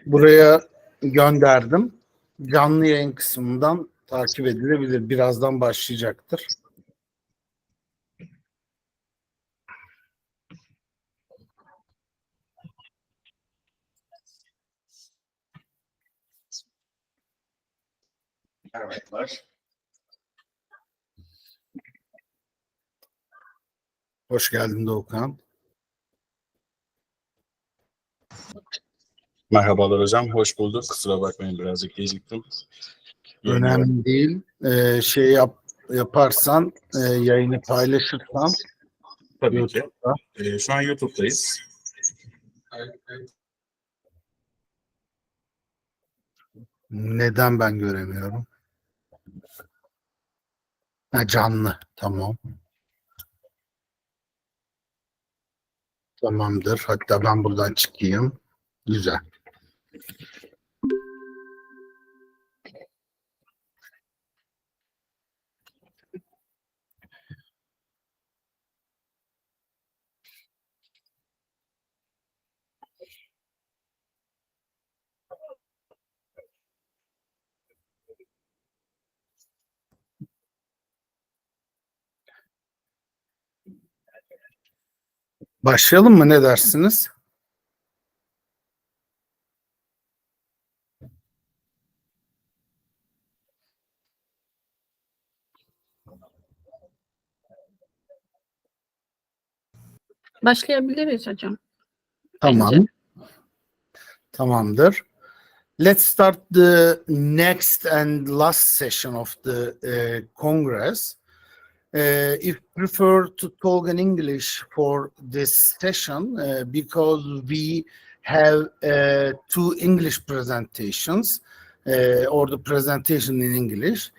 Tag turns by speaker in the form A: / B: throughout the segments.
A: Buraya gönderdim. Canlı yayın kısmından takip edilebilir. Birazdan başlayacaktır. Merhabalar. Hoş geldin Doğukan.
B: Merhabalar hocam, hoş bulduk. Kusura bakmayın birazcık geciktim.
A: Önemli değil. Yaparsan, yayını paylaşırsan.
B: Tabii ki. Şu an YouTube'dayız.
A: Neden ben göremiyorum? Ha, canlı. Tamam. Tamamdır. Hatta ben buradan çıkayım. Güzel. Başlayalım mı? Ne dersiniz?
C: Başlayabiliriz hocam.
A: Tamam.
C: Bence.
A: Tamamdır. Let's start the next and last session of the Congress. If you prefer to talk in English for this session, because we have two English presentations, or the presentation in English,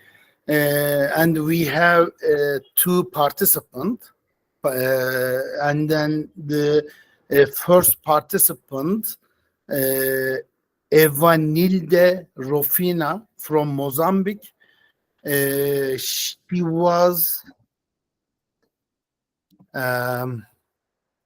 A: and we have two participants, and then the first participant, Evanilde Rofina from Mozambique.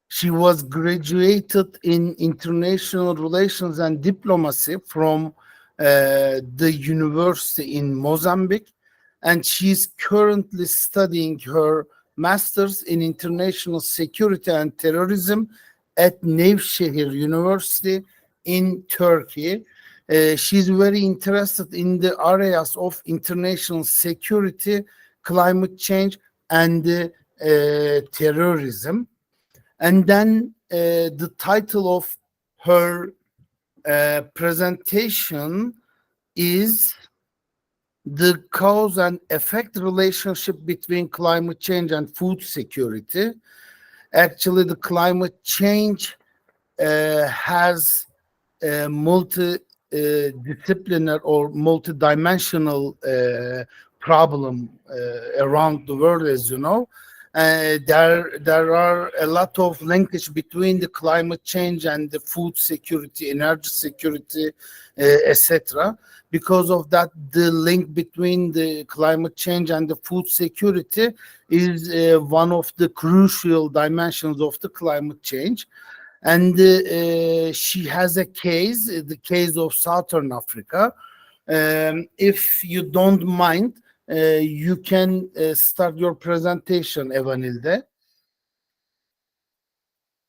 A: She was graduated in international relations and diplomacy from the university in Mozambique, and she's currently studying her master's in international security and terrorism at Nevşehir University in Turkey. She's very interested in the areas of international security, climate change, and terrorism. And then the title of her presentation is The Cause and Effect Relationship Between Climate Change and Food Security. Actually, the climate change has a multi-disciplinary or multi-dimensional problem around the world, as you know. There are a lot of linkage between the climate change and the food security, energy security, etc. Because of that, the link between the climate change and the food security is one of the crucial dimensions of the climate change. And she has a case, the case of Southern Africa. If you don't mind, you can start your presentation, Evanilde.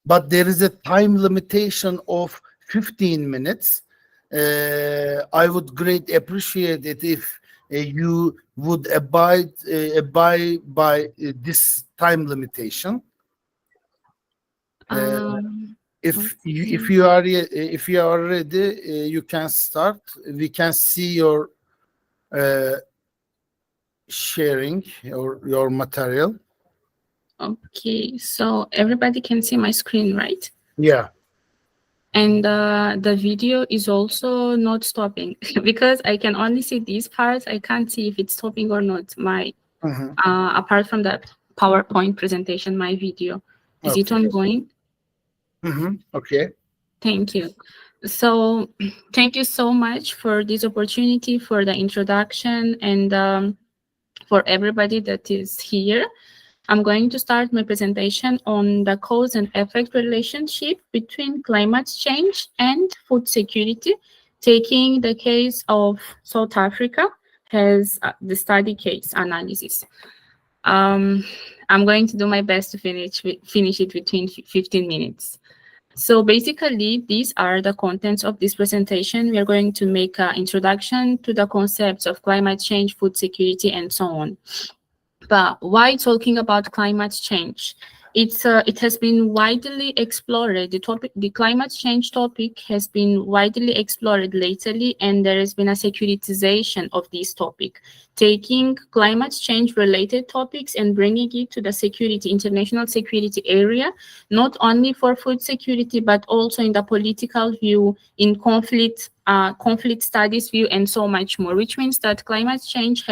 A: But there is a time limitation of 15 minutes. I would greatly appreciate it if you would abide by this time limitation. If you are ready, you can start. We can see your sharing your material.
C: Okay, so everybody can see my screen, right?
A: Yeah.
C: And the video is also not stopping because I can only see these parts. I can't see if it's stopping or not. My apart from the PowerPoint presentation, my video is it ongoing?
A: Okay.
C: Thank you. So thank you so much for this opportunity, for the introduction, and for everybody that is here. I'm going to start my presentation on the cause and effect relationship between climate change and food security, taking the case of South Africa as the study case analysis. I'm going to do my best to finish it within 15 minutes. So basically, these are the contents of this presentation. We are going to make an introduction to the concepts of climate change, food security, and so on. But why talking about climate change? It has been widely explored. The climate change topic has been widely explored lately, and there has been a securitization of this topic, taking climate change related topics and bringing it to the international security area, not only for food security, but also in the political view, in conflict studies view, and so much more, which means that climate change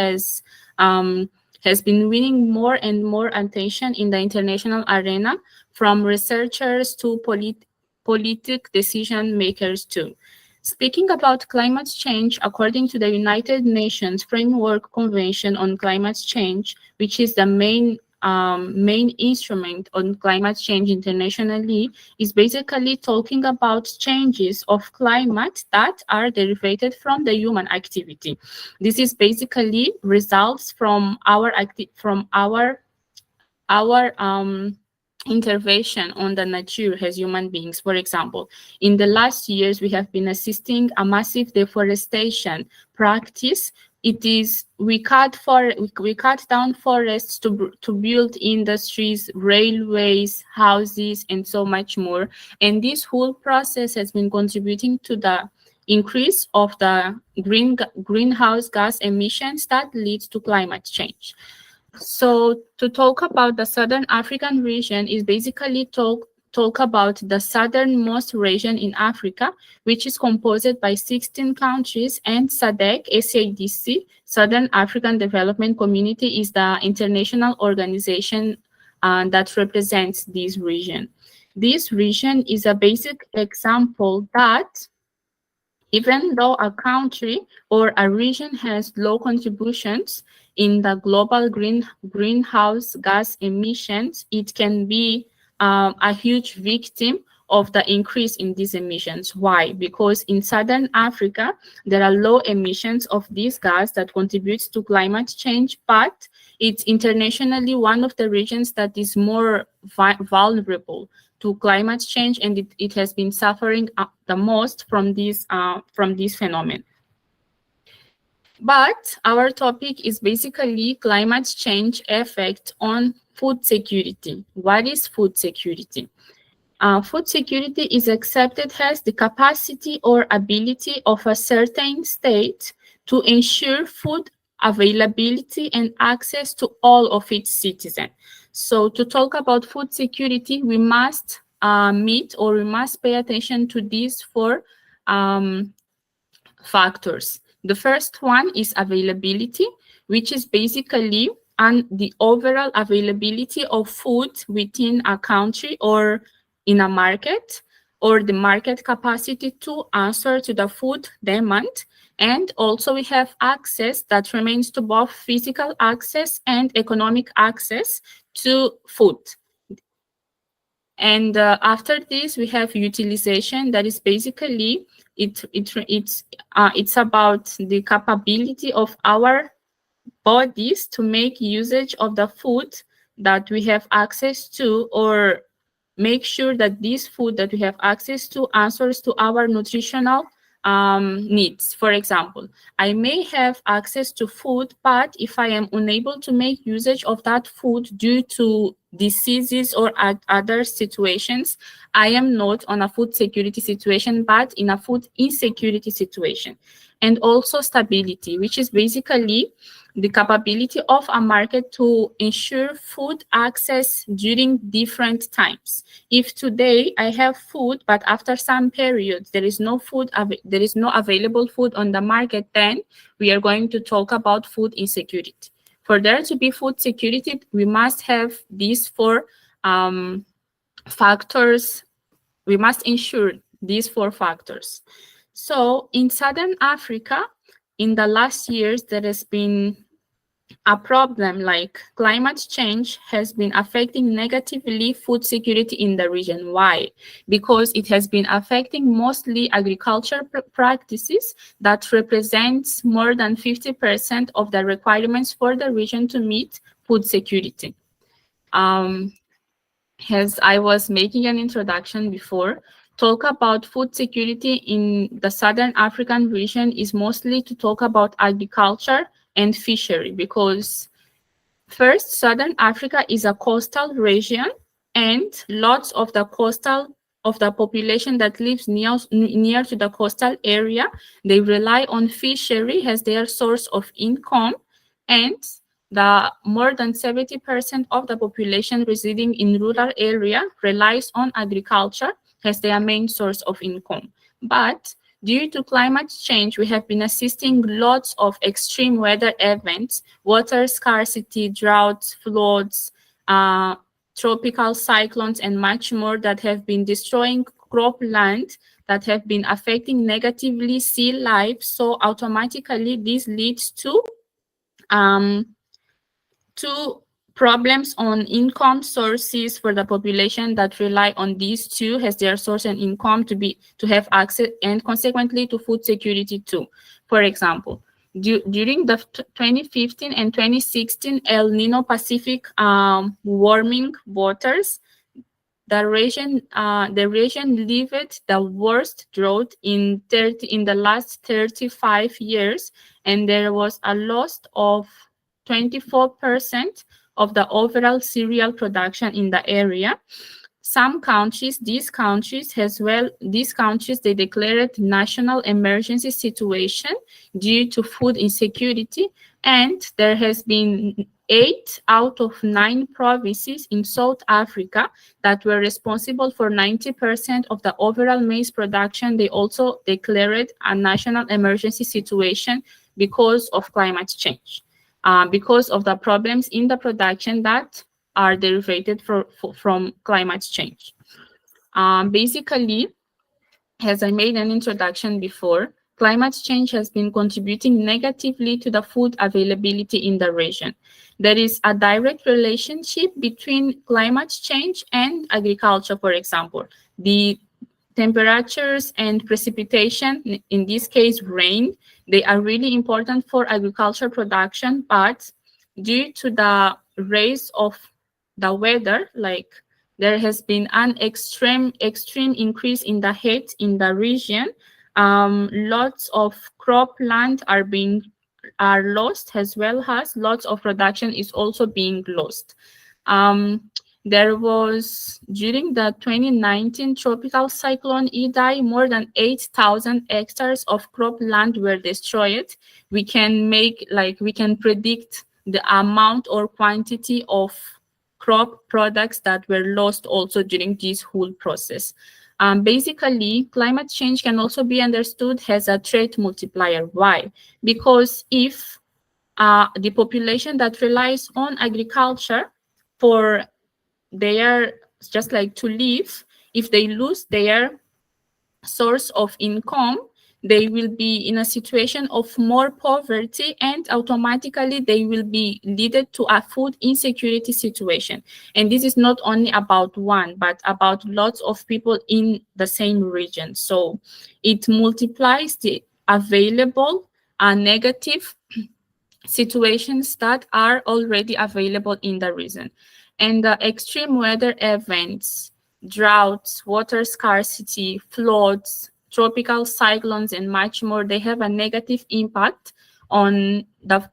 C: has been winning more and more attention in the international arena, from researchers to politic decision makers too. Speaking about climate change, according to the United Nations Framework Convention on Climate Change, which is the main instrument on climate change internationally, is basically talking about changes of climate that are derived from the human activity. This is basically results from our intervention on the nature as human beings. For example, in the last years, we have been assisting a massive deforestation practice. It is we cut down forests to build industries, railways, houses, and so much more. And this whole process has been contributing to the increase of the greenhouse gas emissions that leads to climate change. So to talk about the Southern African region is basically talk about the southernmost region in Africa, which is composed by 16 countries, and SADC, SADC, Southern African Development Community, is the international organization that represents this region. This region is a basic example that even though a country or a region has low contributions in the global greenhouse gas emissions, it can be a huge victim of the increase in these emissions. Why? Because in Southern Africa, there are low emissions of this gas that contributes to climate change, but it's internationally one of the regions that is more vulnerable to climate change, and it has been suffering the most from this phenomenon. But our topic is basically climate change effect on food security. What is food security? Food security is accepted as the capacity or ability of a certain state to ensure food availability and access to all of its citizens. So to talk about food security, we must we must pay attention to these four factors. The first one is availability, which is basically the overall availability of food within a country or in a market, or the market capacity to answer to the food demand. And also we have access that remains to both physical access and economic access to food. And after this, we have utilization. That is basically it's about the capability of our bodies to make usage of the food that we have access to, or make sure that this food that we have access to answers to our nutritional needs. For example, I may have access to food, but if I am unable to make usage of that food due to diseases or other situations, I am not on a food security situation, but in a food insecurity situation. And also stability, which is basically the capability of a market to ensure food access during different times. If today I have food, but after some periods there is no available food on the market, then we are going to talk about food insecurity. For there to be food security, we must have these four factors we must ensure these 4 factors. So in Southern Africa, in the last years, there has been a problem like climate change has been affecting negatively food security in the region. Why? Because it has been affecting mostly agriculture practices that represents more than 50% of the requirements for the region to meet food security. As I was making an introduction before, talk about food security in the Southern African region is mostly to talk about agriculture and fishery, because first, Southern Africa is a coastal region, and lots of the population that lives near to the coastal area, they rely on fishery as their source of income, and the more than 70% of the population residing in rural area relies on agriculture as their main source of income. But due to climate change, we have been assisting lots of extreme weather events, water scarcity, droughts, floods, tropical cyclones, and much more that have been destroying cropland, that have been affecting negatively sea life. So automatically this leads to problems on income sources for the population that rely on these two as their source and income to have access, and consequently to food security too. For example, during the 2015 and 2016 El Nino Pacific warming waters, the region lived the worst drought in the last 35 years, and there was a loss of 24% of the overall cereal production in the area. Some countries, they declared national emergency situation due to food insecurity, and there has been 8 out of 9 provinces in South Africa that were responsible for 90% of the overall maize production. They also declared a national emergency situation because of climate change. Because of the problems in the production that are derivated from climate change. Basically, as I made an introduction before, climate change has been contributing negatively to the food availability in the region. There is a direct relationship between climate change and agriculture, for example. The temperatures and precipitation, in this case rain, they are really important for agriculture production, but due to the rise of the weather, like there has been an extreme increase in the heat in the region. Lots of cropland are lost, as well as lots of production is also being lost. There was, during the 2019 tropical cyclone Idai, more than 8,000 hectares of cropland were destroyed. We can predict the amount or quantity of crop products that were lost also during this whole process. Basically, climate change can also be understood as a threat multiplier. Why? Because if the population that relies on agriculture for their just like to live, if they lose their source of income, they will be in a situation of more poverty, and automatically they will be leaded to a food insecurity situation. And this is not only about one, but about lots of people in the same region. So it multiplies the available negative situations that are already available in the region. And the extreme weather events, droughts, water scarcity, floods, tropical cyclones, and much more, they have a negative impact on the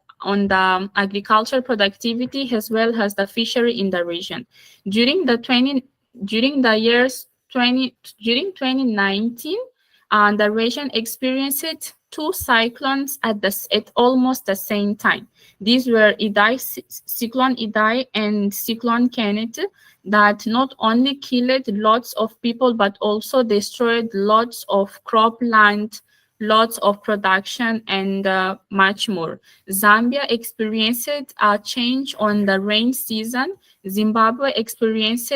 C: agricultural productivity as well as the fishery in the region. During 2019, the region experienced 2 cyclones at almost the same time. These were Cyclone Idai and Cyclone Kenneth, that not only killed lots of people but also destroyed lots of cropland, lots of production, and much more. Zambia experienced a change on the rain season. Zimbabwe experienced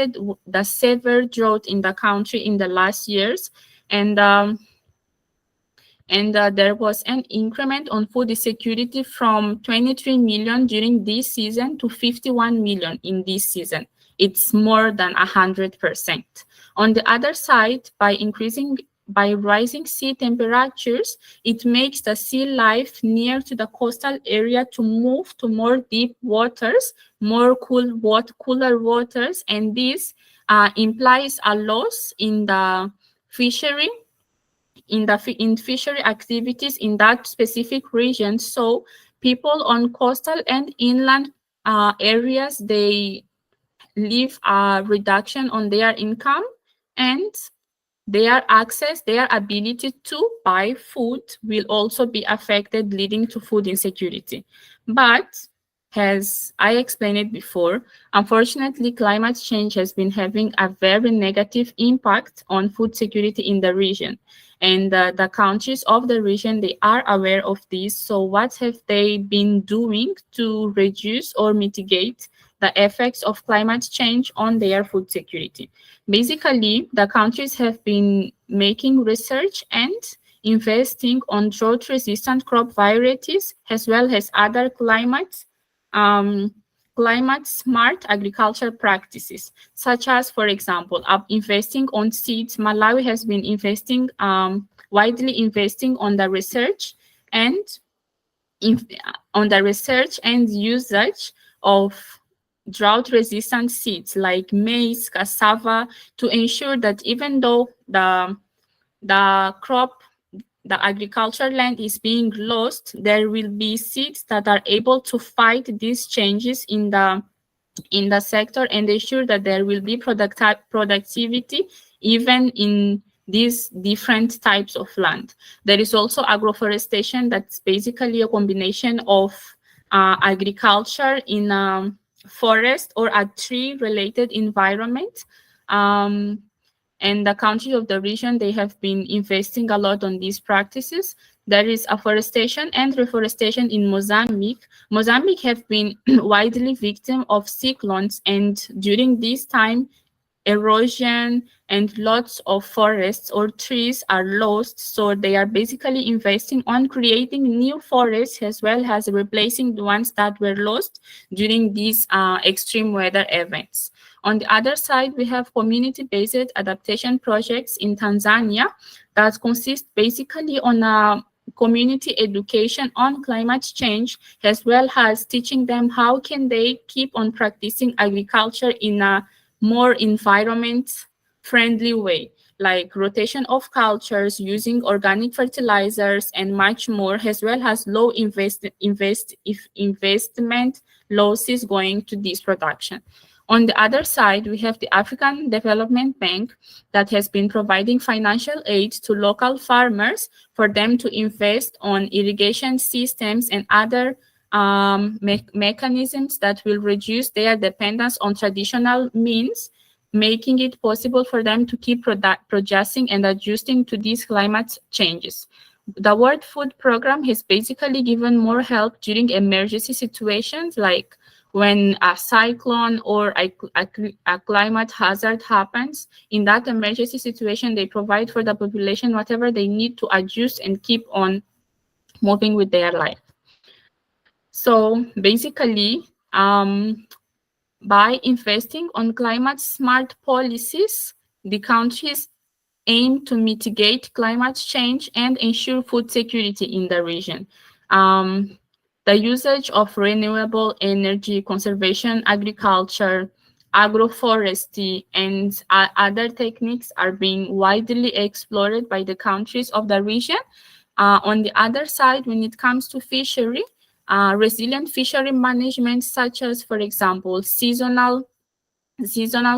C: the severe drought in the country in the last years, and there was an increment on food security from 23 million during this season to 51 million in this season. It's more than 100%. On the other side, by rising sea temperatures, it makes the sea life near to the coastal area to move to more deep waters, more cooler waters, and this implies a loss in the fishery, in fishery activities in that specific region. So people on coastal and inland areas, they leave a reduction on their income, and their ability to buy food will also be affected, leading to food insecurity. But as I explained it before, unfortunately, climate change has been having a very negative impact on food security in the region. And the countries of the region, they are aware of this. So what have they been doing to reduce or mitigate the effects of climate change on their food security? Basically, the countries have been making research and investing on drought-resistant crop varieties, as well as other climate-smart agriculture practices, such as, for example, investing on seeds. Malawi has been widely investing on the research and usage of drought-resistant seeds like maize, cassava, to ensure that even though the agricultural land is being lost, there will be seeds that are able to fight these changes in the sector and ensure that there will be productivity even in these different types of land. There is also agroforestation, that's basically a combination of agriculture in a forest or a tree-related environment. And the countries of the region, they have been investing a lot on these practices. There is afforestation and reforestation in Mozambique. Mozambique have been widely victim of cyclones, and during this time, erosion and lots of forests or trees are lost. So they are basically investing on creating new forests as well as replacing the ones that were lost during these extreme weather events. On the other side, we have community-based adaptation projects in Tanzania that consist basically on community education on climate change, as well as teaching them how can they keep on practicing agriculture in a more environment-friendly way, like rotation of cultures, using organic fertilizers, and much more, as well as low investment losses going to this production. On the other side, we have the African Development Bank that has been providing financial aid to local farmers for them to invest on irrigation systems and other mechanisms that will reduce their dependence on traditional means, making it possible for them to keep producing and adjusting to these climate changes. The World Food Program has basically given more help during emergency situations, like when a cyclone or a climate hazard happens. In that emergency situation, they provide for the population whatever they need to adjust and keep on moving with their life. So basically, by investing on climate smart policies, the countries aim to mitigate climate change and ensure food security in the region. The usage of renewable energy, conservation, agriculture, agroforestry, and other techniques are being widely explored by the countries of the region. On the other side, when it comes to fishery, resilient fishery management, such as, for example, seasonal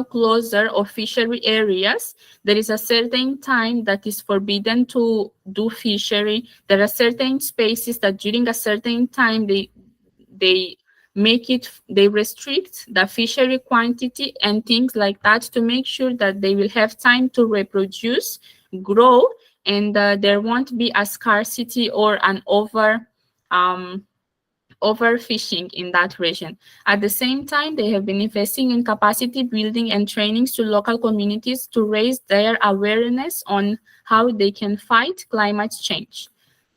C: closure of fishery areas. There is a certain time that is forbidden to do fishery. There are certain spaces that during a certain time they restrict the fishery quantity and things like that to make sure that they will have time to reproduce, grow, and there won't be a scarcity or an overfishing in that region. At the same time, they have been investing in capacity building and trainings to local communities to raise their awareness on how they can fight climate change.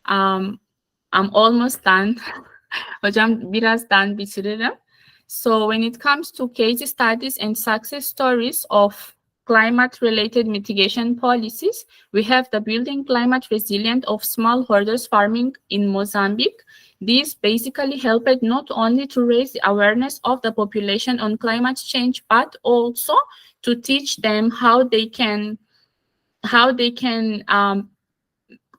C: I'm almost done. Hocam birazdan bitiririm. So when it comes to case studies and success stories of climate-related mitigation policies, we have the building climate resilient of smallholders farming in Mozambique. These basically helped not only to raise the awareness of the population on climate change, but also to teach them how they can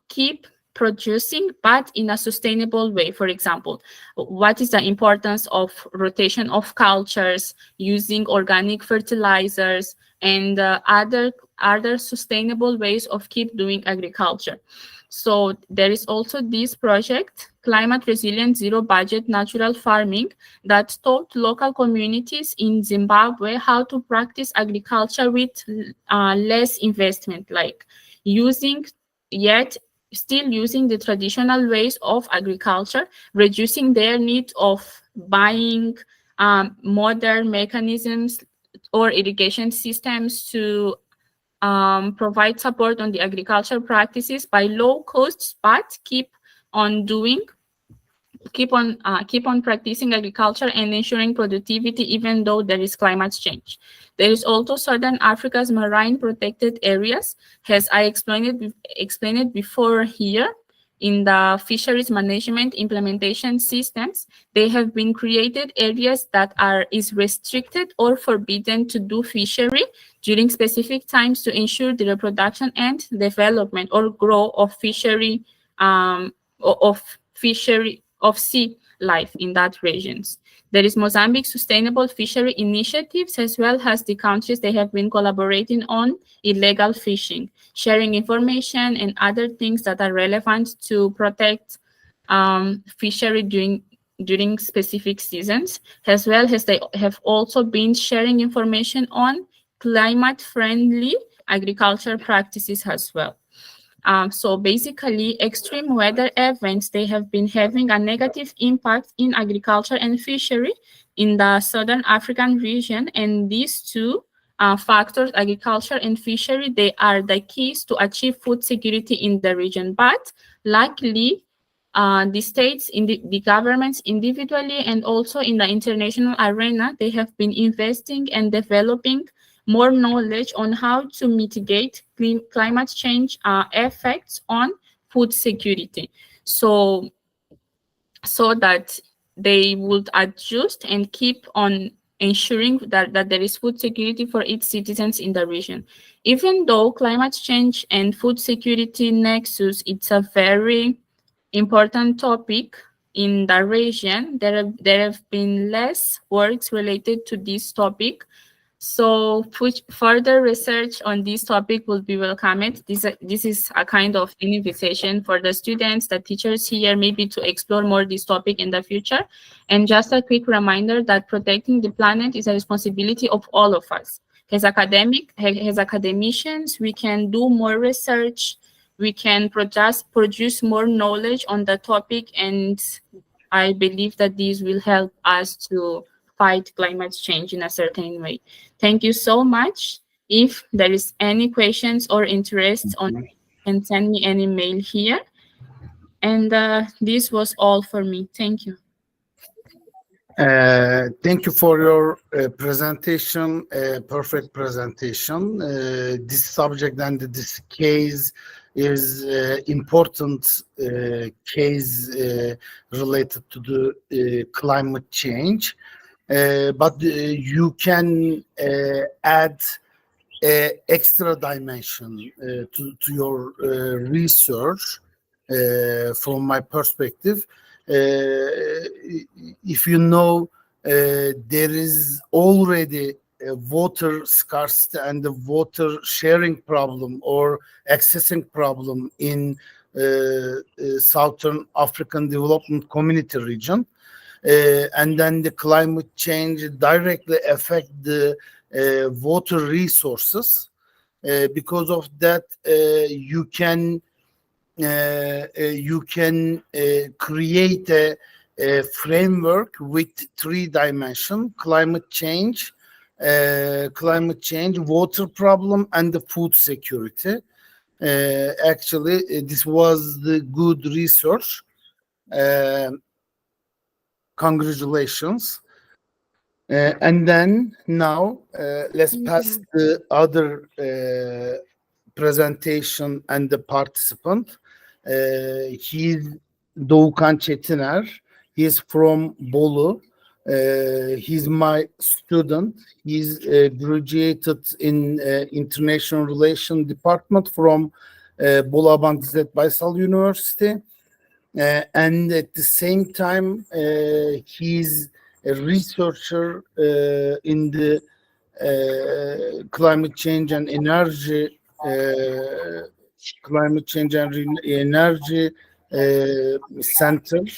C: keep producing, but in a sustainable way. For example, what is the importance of rotation of cultures, using organic fertilizers, and other sustainable ways of keep doing agriculture. So there is also this project, Climate Resilient Zero Budget Natural Farming, that taught local communities in Zimbabwe how to practice agriculture with less investment, like still using the traditional ways of agriculture, reducing their need of buying modern mechanisms or irrigation systems to provide support on the agricultural practices by low costs, but keep on practicing agriculture and ensuring productivity even though there is climate change. There is also Southern Africa's marine protected areas, as I explained it before here. In the fisheries management implementation systems, they have been created areas that is restricted or forbidden to do fishery during specific times to ensure the reproduction and development or growth of sea life in that regions. There is Mozambique Sustainable Fishery Initiatives, as well as the countries they have been collaborating on illegal fishing, sharing information and other things that are relevant to protect fishery during specific seasons, as well as they have also been sharing information on climate-friendly agriculture practices as well. So basically, extreme weather events, they have been having a negative impact in agriculture and fishery in the Southern African region. And these two factors, agriculture and fishery, they are the keys to achieve food security in the region. But luckily, the states, the governments individually and also in the international arena, they have been investing and developing more knowledge on how to mitigate climate change effects on food security. So that they would adjust and keep on ensuring that there is food security for its citizens in the region. Even though climate change and food security nexus, it's a very important topic in the region, there have been less works related to this topic. So further research on this topic will be welcomed. This is a kind of an invitation for the students, the teachers here, maybe to explore more this topic in the future. And just a quick reminder that protecting the planet is a responsibility of all of us. As academicians, we can do more research, we can produce more knowledge on the topic, and I believe that these will help us to fight climate change in a certain way. Thank you so much. If there is any questions or interest on, can send me an email here. And this was all for me. Thank you.
A: Thank you for your presentation, perfect presentation. This subject and this case is important case related to the climate change. But you can add extra dimension to your research from my perspective. If you know there is already a water scarcity and the water sharing problem or accessing problem in Southern African Development Community region, and then the climate change directly affect the water resources. Because of that, you can create a framework with 3 dimensions: climate change, water problem, and the food security. Actually, this was the good research. Congratulations. And then now let's pass the other presentation and the participant. He's Doğukan ÇETİNER. He's from Bolu. He's my student. He's graduated in International Relations Department from Bolu Abant İzzet Baysal University. And at the same time, he's a researcher in the climate change and energy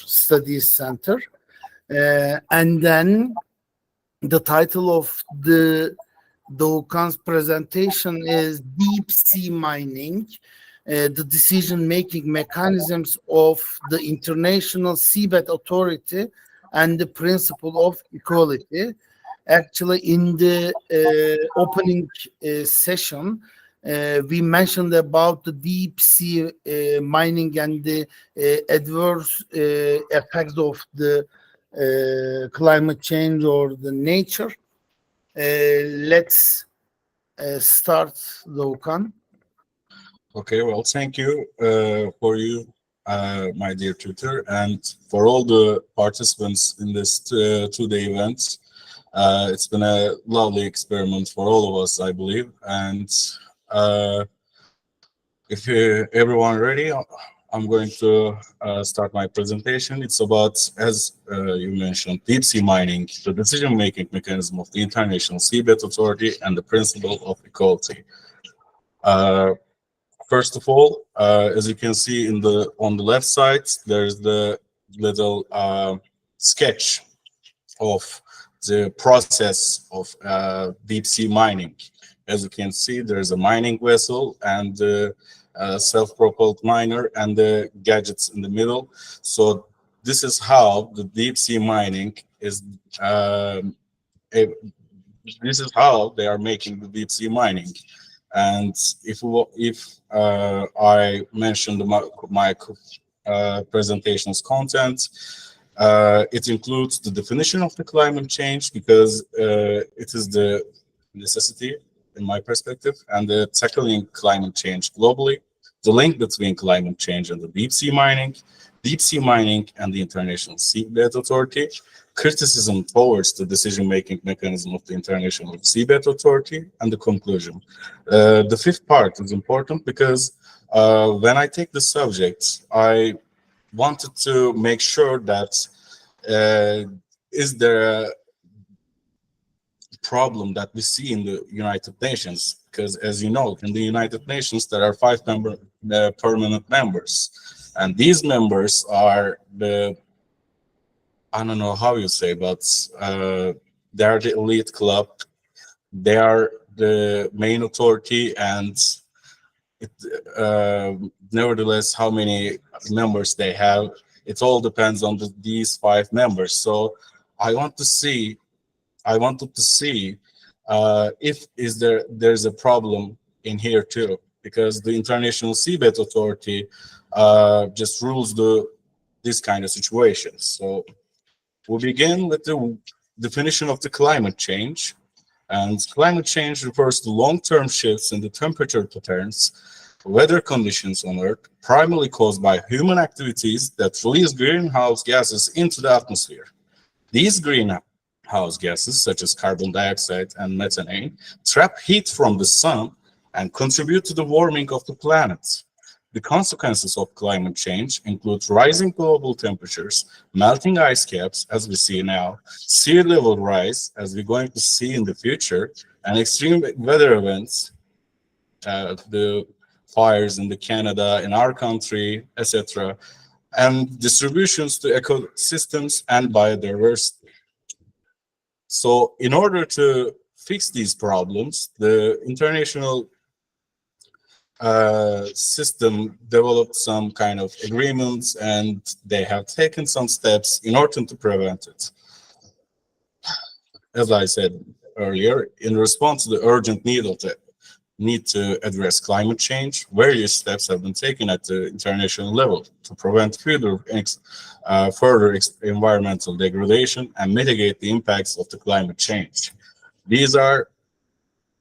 A: studies center. And then the title of the Doğukan's presentation is Deep Sea Mining, the decision-making mechanisms of the International Seabed Authority and the principle of equality. Actually, in the opening session, we mentioned about the deep sea mining and the adverse effects of the climate change or the nature. Let's start, Doğukan.
B: Okay, well, thank you for you, my dear tutor, and for all the participants in this two-day event. It's been a lovely experiment for all of us, I believe. And if everyone ready, I'm going to start my presentation. It's about, as you mentioned, deep sea mining, the decision-making mechanism of the International Seabed Authority, and the principle of equality. First of all, as you can see on the left side, there's the little sketch of the process of deep sea mining. As you can see, there's a mining vessel and the self-propelled miner and the gadgets in the middle. So this is how the deep sea mining is. This is how they are making the deep sea mining. And if I mentioned my presentation's content, it includes the definition of the climate change, because it is the necessity, in my perspective, and the tackling climate change globally, the link between climate change and the deep sea mining and the International Seabed Authority, criticism towards the decision-making mechanism of the International Seabed Authority, and the conclusion. The fifth part is important because when I take the subject, I wanted to make sure that is there a problem that we see in the United Nations? Because as you know, in the United Nations, there are 5 permanent members. And these members are the, I don't know how you say, but they are the elite club. They are the main authority, and nevertheless, how many members they have, it all depends on these 5 members. So I wanted to see if there's a problem in here too, because the International Seabed Authority just rules this kind of situations. So we'll begin with the definition of the climate change. And climate change refers to long-term shifts in the temperature patterns, weather conditions on Earth, primarily caused by human activities that release greenhouse gases into the atmosphere. These greenhouse gases, such as carbon dioxide and methane, trap heat from the sun and contribute to the warming of the planet. The consequences of climate change include rising global temperatures, melting ice caps, as we see now, sea level rise, as we're going to see in the future, and extreme weather events, the fires in Canada, in our country, etc., and distributions to ecosystems and biodiversity. So in order to fix these problems, the International system developed some kind of agreements, and they have taken some steps in order to prevent it. As I said earlier, in response to the urgent need to address climate change, various steps have been taken at the international level to prevent further environmental degradation and mitigate the impacts of the climate change. These are,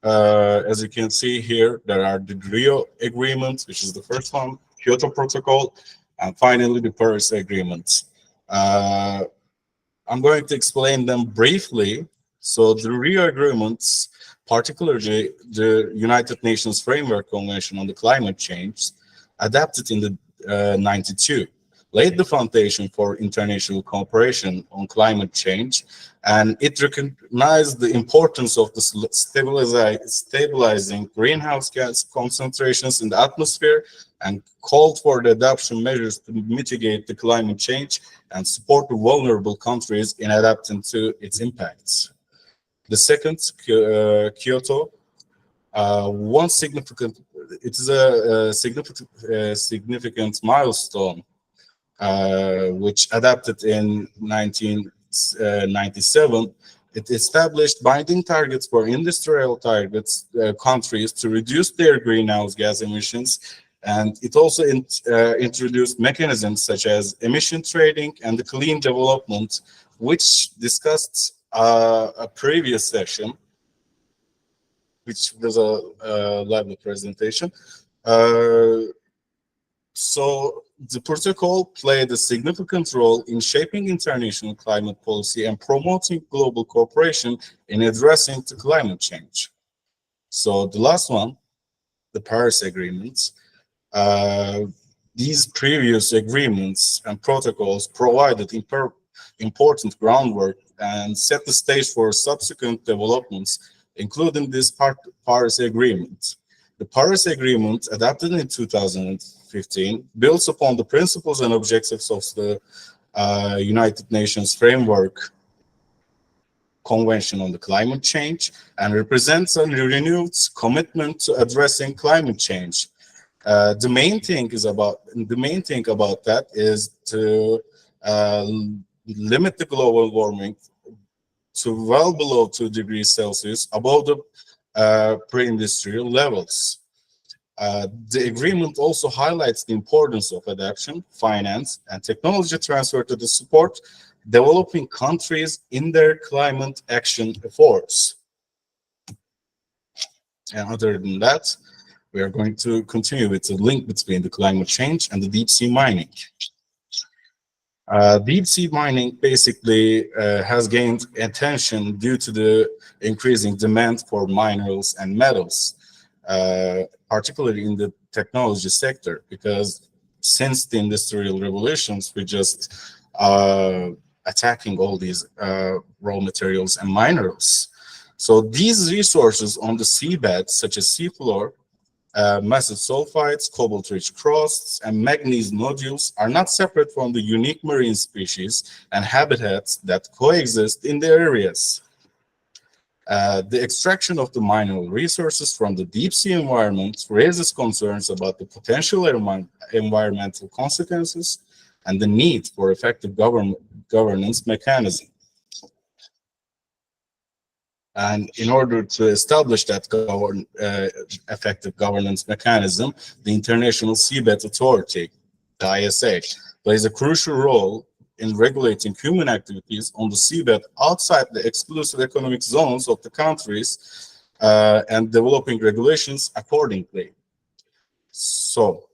B: as you can see here, there are the Rio Agreement, which is the first one, Kyoto Protocol, and finally the Paris Agreement. I'm going to explain them briefly. So the Rio Agreements, particularly the United Nations Framework Convention on the Climate Change, adapted in the 92, laid the foundation for international cooperation on climate change, and it recognized the importance of the stabilizing greenhouse gas concentrations in the atmosphere and called for the adoption measures to mitigate the climate change and support the vulnerable countries in adapting to its impacts. The second, Kyoto, it is a significant milestone, which adapted in 1997. It established binding targets for industrial countries to reduce their greenhouse gas emissions, and it also introduced mechanisms such as emission trading and the clean development, which discussed a previous session, which was a lively presentation. So the protocol played a significant role in shaping international climate policy and promoting global cooperation in addressing the climate change. So the last one, the Paris Agreement, these previous agreements and protocols provided important groundwork and set the stage for subsequent developments, including this Paris Agreement. The Paris Agreement, adopted in 2015, builds upon the principles and objectives of the United Nations Framework Convention on the Climate Change and represents a renewed commitment to addressing climate change. The main thing about that is to limit the global warming to well below 2 degrees Celsius, above the pre-industrial levels. The agreement also highlights the importance of adaptation, finance, and technology transfer to support developing countries in their climate action efforts. And other than that, we are going to continue with the link between the climate change and the deep sea mining. Deep sea mining basically has gained attention due to the increasing demand for minerals and metals, particularly in the technology sector, because since the industrial revolutions, we just attacking all these raw materials and minerals. So these resources on the seabed, such as seafloor, massive sulfides, cobalt-rich crusts, and manganese nodules are not separate from the unique marine species and habitats that coexist in the areas. The extraction of the mineral resources from the deep sea environment raises concerns about the potential environmental consequences and the need for effective governance mechanism. And in order to establish that effective governance mechanism, the International Seabed Authority, the ISA, plays a crucial role in regulating human activities on the seabed outside the exclusive economic zones of the countries and developing regulations accordingly. So,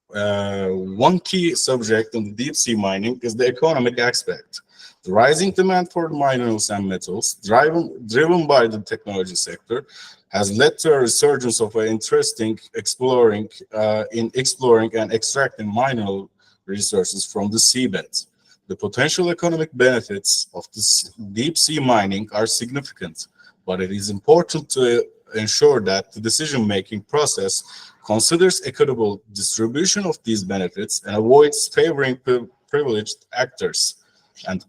B: one key subject in the deep sea mining is the economic aspect. The rising demand for minerals and metals, driven by the technology sector, has led to a resurgence of interest in exploring and extracting mineral resources from the seabed. The potential economic benefits of this deep sea mining are significant, but it is important to ensure that the decision-making process considers equitable distribution of these benefits and avoids favoring privileged actors. And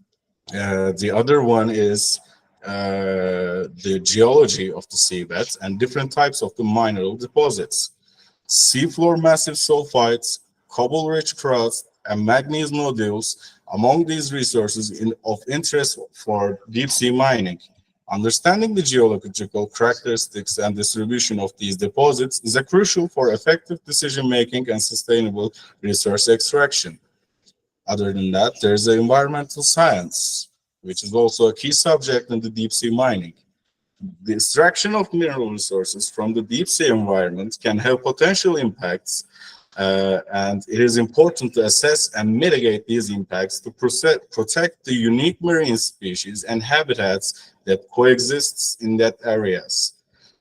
B: the other one is the geology of the seabed and different types of the mineral deposits. seafloor massive sulfides, cobble-rich crust, and manganese nodules among these resources of interest for deep-sea mining. Understanding the geological characteristics and distribution of these deposits is crucial for effective decision-making and sustainable resource extraction. Other than that, there's the environmental science, which is also a key subject in the deep-sea mining. The extraction of mineral resources from the deep-sea environment can have potential impacts, and it is important to assess and mitigate these impacts to protect the unique marine species and habitats that coexist in that areas.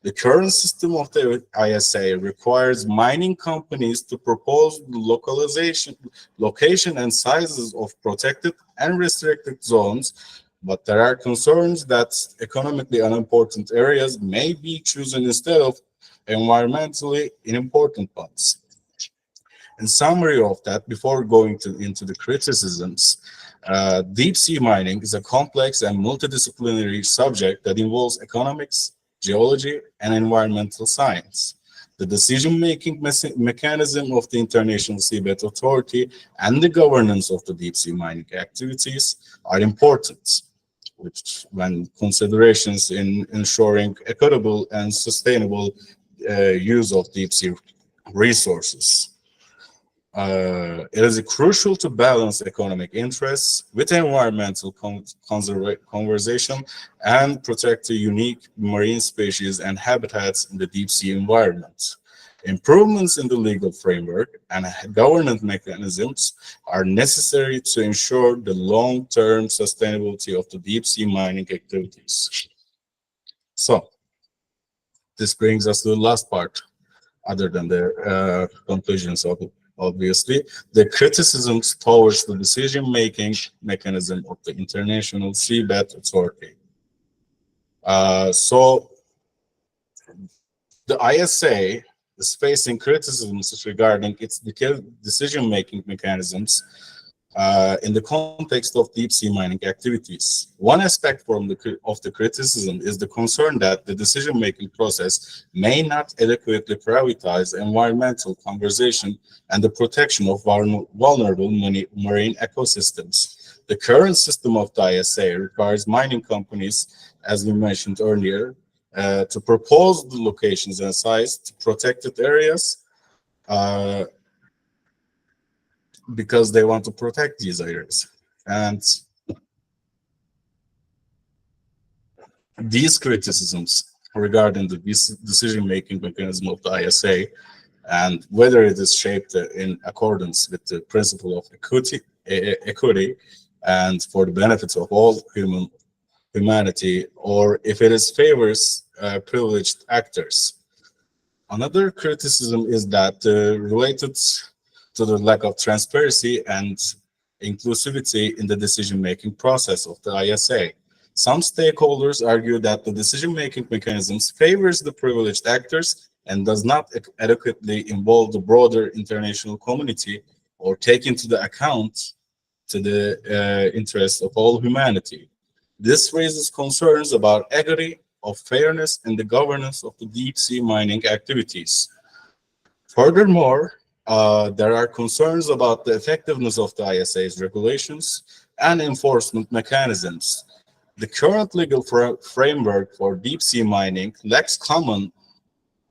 B: The current system of the ISA requires mining companies to propose the location and sizes of protected and restricted zones, but there are concerns that economically unimportant areas may be chosen instead of environmentally unimportant ones. In summary of that, before going into the criticisms, deep sea mining is a complex and multidisciplinary subject that involves economics, geology, and environmental science. The decision-making mechanism of the International Seabed Authority and the governance of the deep-sea mining activities are important, which when considerations in ensuring equitable and sustainable use of deep-sea resources. It is crucial to balance economic interests with environmental conservation and protect the unique marine species and habitats in the deep sea environment. Improvements in the legal framework and governance mechanisms are necessary to ensure the long-term sustainability of the deep sea mining activities. So, this brings us to the last part, other than the conclusions of it. Obviously, the criticisms towards the decision-making mechanism of the International Seabed Authority. So, the ISA is facing criticisms regarding its decision-making mechanisms in the context of deep-sea mining activities. One aspect of the criticism is the concern that the decision-making process may not adequately prioritize environmental conservation and the protection of vulnerable marine ecosystems. The current system of the ISA requires mining companies, as we mentioned earlier, to propose the locations and size to protected areas, because they want to protect these areas. And these criticisms regarding the decision-making mechanism of the ISA and whether it is shaped in accordance with the principle of equity and for the benefits of all humanity, or if it is favors privileged actors. Another criticism is that related to the lack of transparency and inclusivity in the decision-making process of the ISA. Some stakeholders argue that the decision-making mechanisms favors the privileged actors and does not adequately involve the broader international community or take into the account to the interests of all humanity. This raises concerns about equity, of fairness, and the governance of the deep-sea mining activities. Furthermore, there are concerns about the effectiveness of the ISA's regulations and enforcement mechanisms. The current legal framework for deep-sea mining lacks common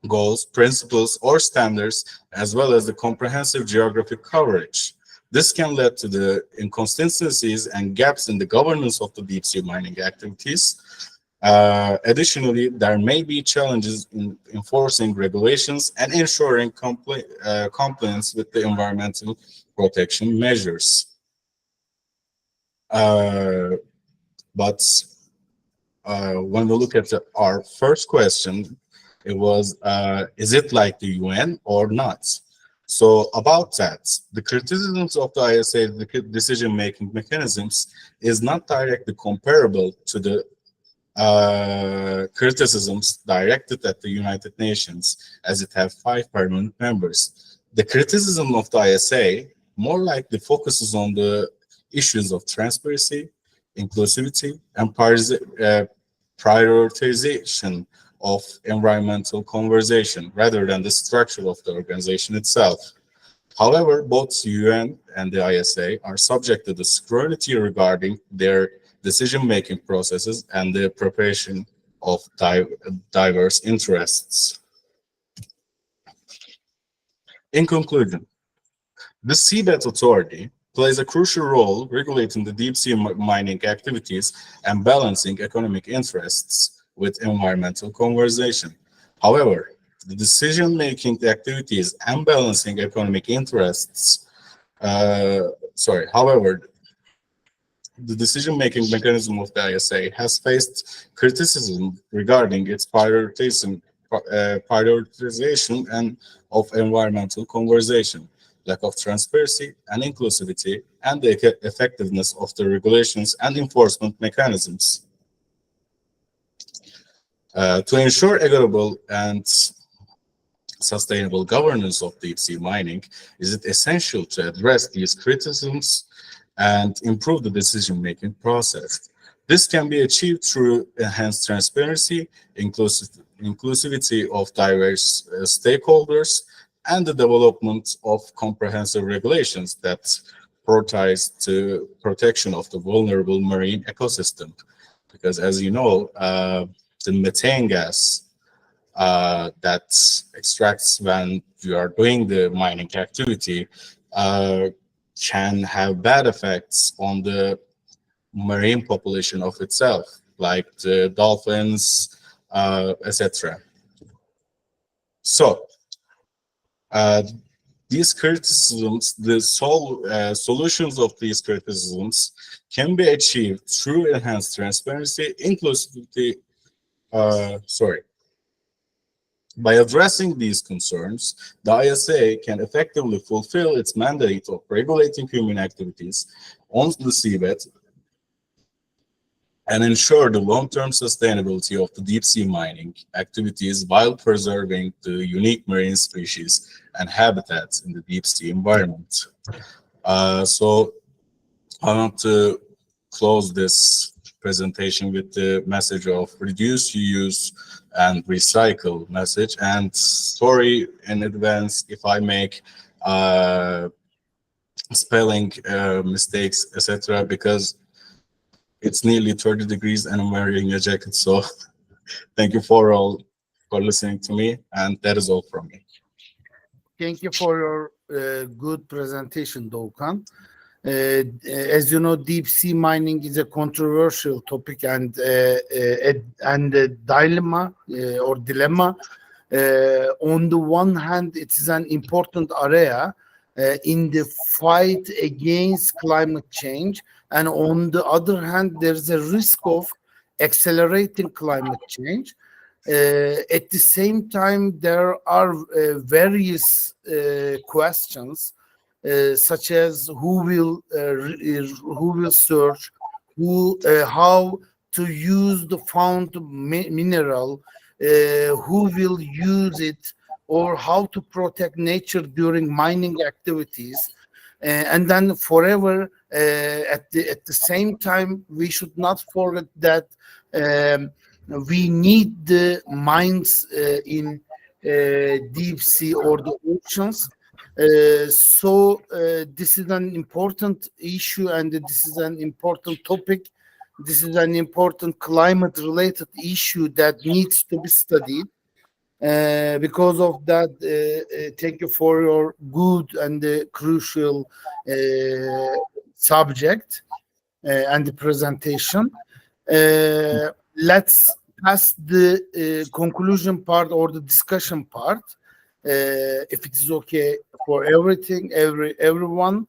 B: goals, principles, or standards, as well as the comprehensive geographic coverage. This can lead to the inconsistencies and gaps in the governance of the deep-sea mining activities. Additionally, there may be challenges in enforcing regulations and ensuring compliance with the environmental protection measures. But when we look at our first question, it was, is it like the UN or not? So about that, the criticisms of the ISA decision-making mechanisms is not directly comparable to the criticisms directed at the United Nations, as it have 5 permanent members. The criticism of the ISA more likely focuses on the issues of transparency, inclusivity, and prioritization of environmental conversation rather than the structure of the organization itself. However, both UN and the ISA are subject to the scrutiny regarding their decision-making processes and the preparation of diverse interests. In conclusion, the Seabed Authority plays a crucial role regulating the deep-sea mining activities and balancing economic interests with environmental conservation. However, the decision-making activities and balancing economic interests, however, the decision-making mechanism of the ISA has faced criticism regarding its prioritization and of environmental conservation, lack of transparency and inclusivity, and the effectiveness of the regulations and enforcement mechanisms. To ensure equitable and sustainable governance of deep-sea mining, is it essential to address these criticisms and improve the decision-making process. This can be achieved through enhanced transparency, inclusivity of diverse stakeholders, and the development of comprehensive regulations that prioritize the protection of the vulnerable marine ecosystem. Because as you know, the methane gas that extracts when you are doing the mining activity can have bad effects on the marine population of itself, like the dolphins, etc. So, these criticisms, the solutions of these criticisms can be achieved through enhanced transparency, inclusivity, By addressing these concerns, the ISA can effectively fulfill its mandate of regulating human activities on the seabed and ensure the long-term sustainability of the deep-sea mining activities while preserving the unique marine species and habitats in the deep-sea environment. So I want to close this presentation with the message of reduce, reuse, and recycle message. And sorry in advance if I make spelling mistakes, etc., because it's nearly 30 degrees and I'm wearing a jacket. So thank you for listening to me, and that is all from me.
A: Thank you for your good presentation, Doğukan. As you know, deep sea mining is a controversial topic and a dilemma or dilemma. On the one hand, it is an important area in the fight against climate change, and on the other hand, there's a risk of accelerating climate change. At the same time, there are various questions, such as who will search, how to use the found mineral, who will use it, or how to protect nature during mining activities. And then forever, at the same time, we should not forget that we need the mines in deep sea or the oceans. So this is an important issue, and this is an important topic. This is an important climate-related issue that needs to be studied. Because of that, thank you for your good and crucial subject and the presentation. Let's pass the conclusion part or the discussion part, if it is okay for everyone.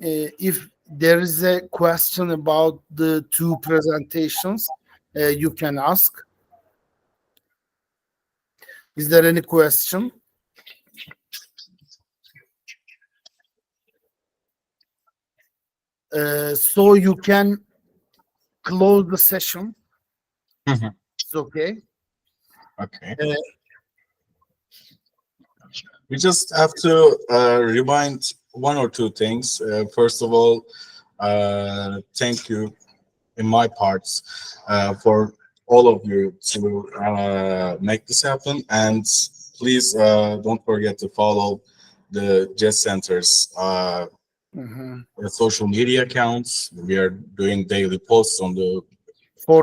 A: If there is a question about the two presentations, you can ask. Is there any question? So you can close the session. It's okay.
B: Okay. We just have to remind one or two things. First of all, thank you in my parts for all of you to make this happen. And please don't forget to follow the JET Center's social media accounts. We are doing daily posts on the
A: for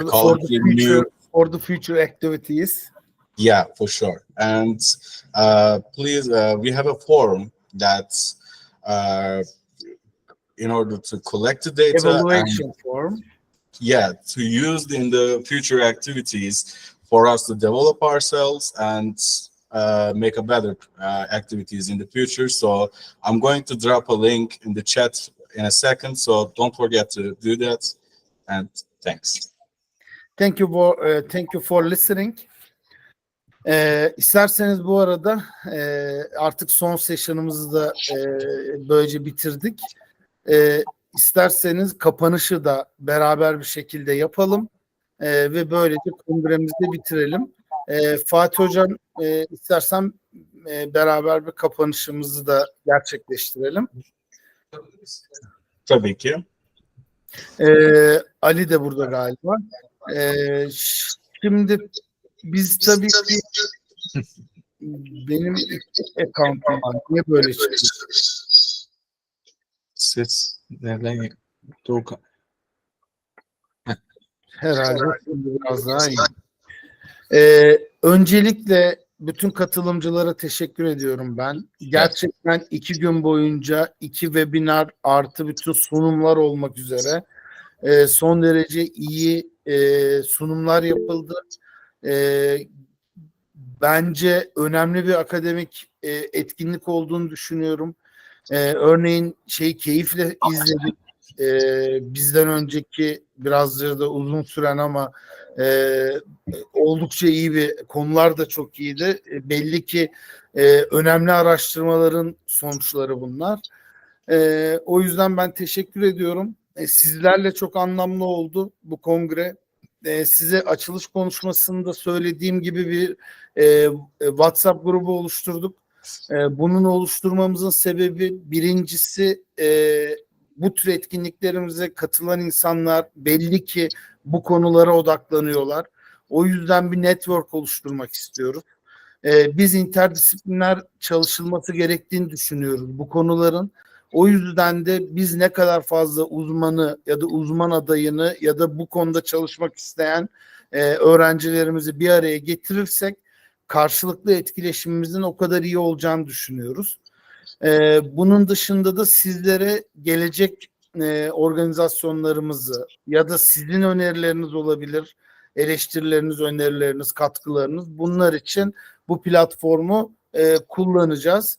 A: the future activities.
B: Yeah, for sure. And please, we have a forum that in order to collect the data,
A: Evaluation form.
B: Yeah, to use in the future activities for us to develop ourselves and make a better activities in the future. So I'm going to drop a link in the chat in a second. So don't forget to do that. And thanks.
A: Thank you for listening. İsterseniz bu arada artık son session'ımızı da böylece bitirdik. İsterseniz kapanışı da beraber bir şekilde yapalım ve böylece kongremizi de bitirelim. Fatih Hocam, istersen beraber bir kapanışımızı da gerçekleştirelim.
B: Tabii ki.
A: Ali de burada galiba. Şimdi biz tabii ki benim account'um var. Niye böyle çıkıyor?
D: Ses nereden? Doğukan.
A: Herhalde biraz daha iyi. Öncelikle bütün katılımcılara teşekkür ediyorum ben. Gerçekten 2 gün boyunca 2 webinar artı bütün sunumlar olmak üzere son derece iyi sunumlar yapıldı. Bence önemli bir akademik etkinlik olduğunu düşünüyorum. Örneğin keyifle izledik. Bizden önceki birazcık da uzun süren ama oldukça iyi bir konular da çok iyiydi. Belli ki önemli araştırmaların sonuçları bunlar. O yüzden ben teşekkür ediyorum. Sizlerle çok anlamlı oldu bu kongre. Size açılış konuşmasında söylediğim gibi bir WhatsApp grubu oluşturduk. Bunun oluşturmamızın sebebi birincisi bu tür etkinliklerimize katılan insanlar belli ki bu konulara odaklanıyorlar. O yüzden bir network oluşturmak istiyoruz. Biz interdisipliner çalışılması gerektiğini düşünüyoruz bu konuların. O yüzden de biz ne kadar fazla uzmanı ya da uzman adayını ya da bu konuda çalışmak isteyen öğrencilerimizi bir araya getirirsek karşılıklı etkileşimimizin o kadar iyi olacağını düşünüyoruz. Bunun dışında da sizlere gelecek organizasyonlarımızı ya da sizin önerileriniz olabilir, eleştirileriniz, önerileriniz, katkılarınız, bunlar için bu platformu kullanacağız.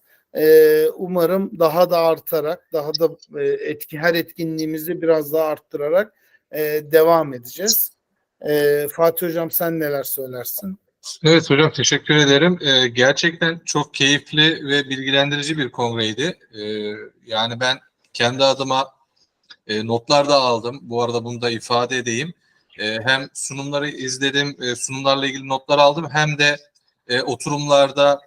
A: Umarım daha da artarak, daha da her etkinliğimizi biraz daha arttırarak devam edeceğiz. Fatih Hocam, sen neler söylersin?
D: Evet hocam, teşekkür ederim. Gerçekten çok keyifli ve bilgilendirici bir kongreydi. Yani ben kendi adıma notlar da aldım. Bu arada bunu da ifade edeyim. Hem sunumları izledim, sunumlarla ilgili notlar aldım. Hem de oturumlarda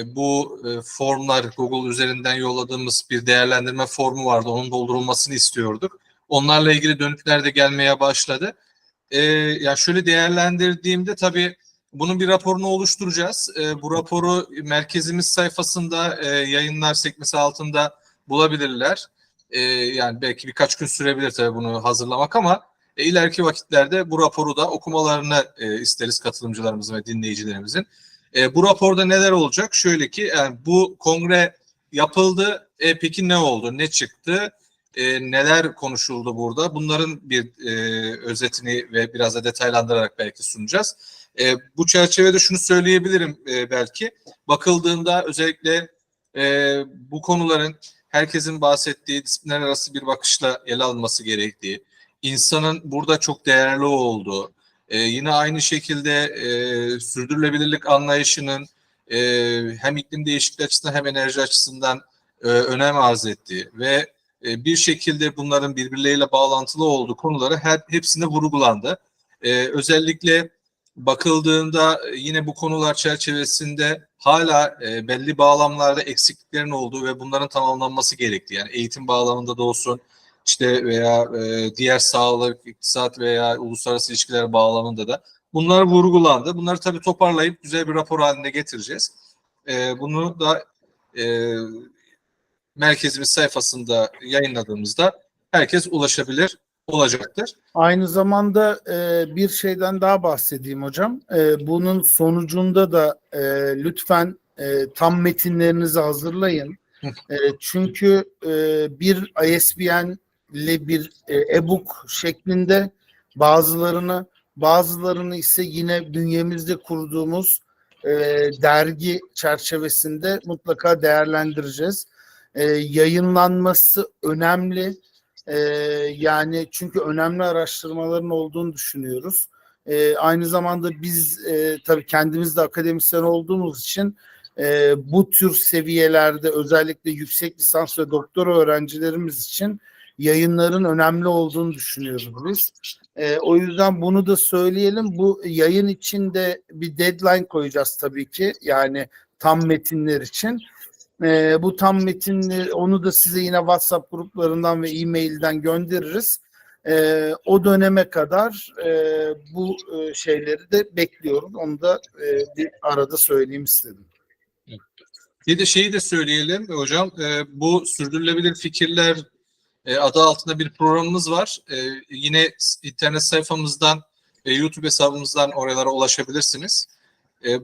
D: bu formlar, Google üzerinden yolladığımız bir değerlendirme formu vardı. Onun doldurulmasını istiyorduk. Onlarla ilgili dönütler de gelmeye başladı. Ya şöyle değerlendirdiğimde tabii bunun bir raporunu oluşturacağız. Bu raporu merkezimiz sayfasında yayınlar sekmesi altında bulabilirler. Yani belki birkaç gün sürebilir tabii bunu hazırlamak ama ileriki vakitlerde bu raporu da okumalarını isteriz katılımcılarımızın ve dinleyicilerimizin. Bu raporda neler olacak? Şöyle ki yani bu kongre yapıldı. Peki ne oldu? Ne çıktı? Neler konuşuldu burada? Bunların bir özetini ve biraz da detaylandırarak belki sunacağız. Bu çerçevede şunu söyleyebilirim belki. Bakıldığında özellikle bu konuların herkesin bahsettiği disiplinler arası bir bakışla ele alınması gerektiği, insanın burada çok değerli olduğu, yine aynı şekilde sürdürülebilirlik anlayışının hem iklim değişikliği açısından hem enerji açısından önem arz ettiği ve bir şekilde bunların birbirleriyle bağlantılı olduğu konuları hepsinde vurgulandı. Özellikle bakıldığında yine bu konular çerçevesinde hala belli bağlamlarda eksikliklerin olduğu ve bunların tamamlanması gerektiği. Yani eğitim bağlamında da olsun, işte veya diğer sağlık, iktisat veya uluslararası ilişkiler bağlamında da Bunlar vurgulandı. Bunları tabii toparlayıp güzel bir rapor haline getireceğiz. Bunu da merkezimiz sayfasında yayınladığımızda herkes ulaşabilir olacaktır.
A: Aynı zamanda bir şeyden daha bahsedeyim hocam. Bunun sonucunda da lütfen tam metinlerinizi hazırlayın. Çünkü bir ISBN ile bir e-book şeklinde bazılarını ise yine bünyemizde kurduğumuz dergi çerçevesinde mutlaka değerlendireceğiz. Yayınlanması önemli. Yani çünkü önemli araştırmaların olduğunu düşünüyoruz. Aynı zamanda biz tabii kendimiz de akademisyen olduğumuz için bu tür seviyelerde özellikle yüksek lisans ve doktora öğrencilerimiz için yayınların önemli olduğunu düşünüyoruz biz. O yüzden bunu da söyleyelim. Bu yayın için de bir deadline koyacağız tabii ki. Yani tam metinler için. Bu tam metinleri onu da size yine WhatsApp gruplarından ve e-mailden göndeririz. O döneme kadar bu şeyleri de bekliyoruz. Onu da bir arada söyleyeyim istedim.
D: Bir de şeyi de söyleyelim hocam. Bu sürdürülebilir fikirler adı altında bir programımız var. Yine internet sayfamızdan ve YouTube hesabımızdan oralara ulaşabilirsiniz.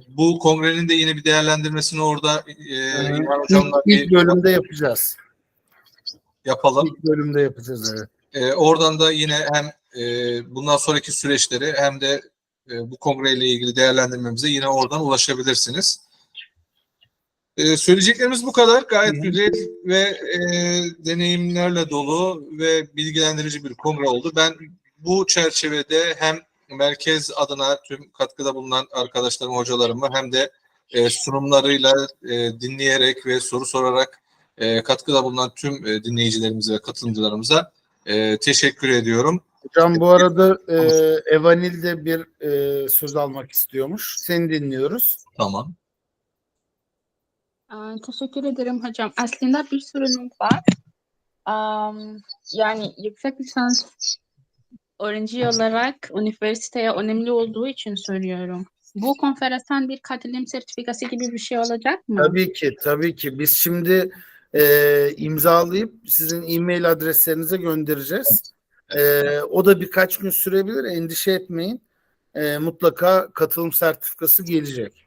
D: Bu kongrenin de yine bir değerlendirmesini orada İlhan hocamla
A: ilk bölümde yapacağız.
D: Yapalım.
A: İlk bölümde yapacağız, evet.
D: Oradan da yine hem bundan sonraki süreçleri hem de bu kongreyle ilgili değerlendirmemize yine oradan ulaşabilirsiniz. Söyleyeceklerimiz bu kadar. Gayet güzel ve deneyimlerle dolu ve bilgilendirici bir kongre oldu. Ben bu çerçevede hem merkez adına tüm katkıda bulunan arkadaşlarım, hocalarımı hem de sunumlarıyla dinleyerek ve soru sorarak katkıda bulunan tüm dinleyicilerimize ve katılımcılarımıza teşekkür ediyorum.
A: Hocam bu arada Evanilde bir söz almak istiyormuş. Seni dinliyoruz.
D: Tamam.
C: Teşekkür ederim hocam. Aslında bir sorunum var. Yani yüksek lisans öğrenci olarak üniversiteye önemli olduğu için soruyorum. Bu konferanstan bir katılım sertifikası gibi bir şey olacak mı?
A: Tabii ki, tabii ki. Biz şimdi imzalayıp sizin e-mail adreslerinize göndereceğiz. O da birkaç gün sürebilir. Endişe etmeyin. Mutlaka katılım sertifikası gelecek.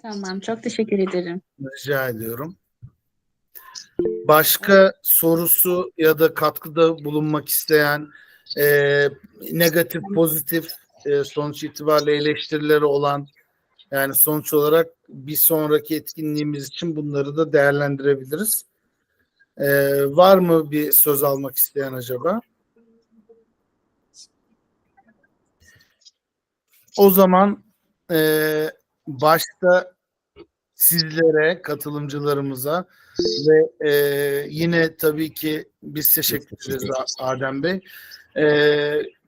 C: Tamam, çok teşekkür ederim.
A: Rica ediyorum. Başka sorusu ya da katkıda bulunmak isteyen negatif, pozitif sonuç itibariyle eleştirileri olan, yani sonuç olarak bir sonraki etkinliğimiz için bunları da değerlendirebiliriz. Var mı bir söz almak isteyen acaba? O zaman başta sizlere, katılımcılarımıza ve yine tabii ki biz teşekkür ederiz Adem Bey.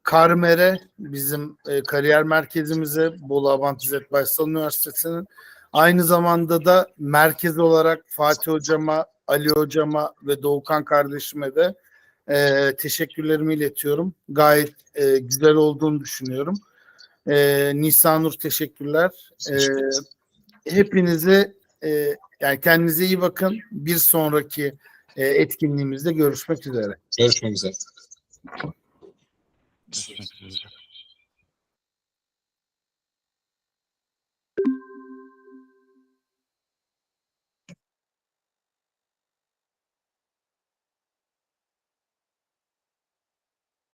A: Karmer'e, bizim kariyer merkezimize, Bolu Abant İzzet Baysal Üniversitesi'nin, aynı zamanda da merkez olarak Fatih Hocama, Ali Hocama ve Doğukan kardeşime de teşekkürlerimi iletiyorum. Gayet güzel olduğunu düşünüyorum. Nisanur teşekkürler. Hepinize yani kendinize iyi bakın. Bir sonraki etkinliğimizde görüşmek üzere.
D: Görüşmek üzere.
E: Teşekkür ederim.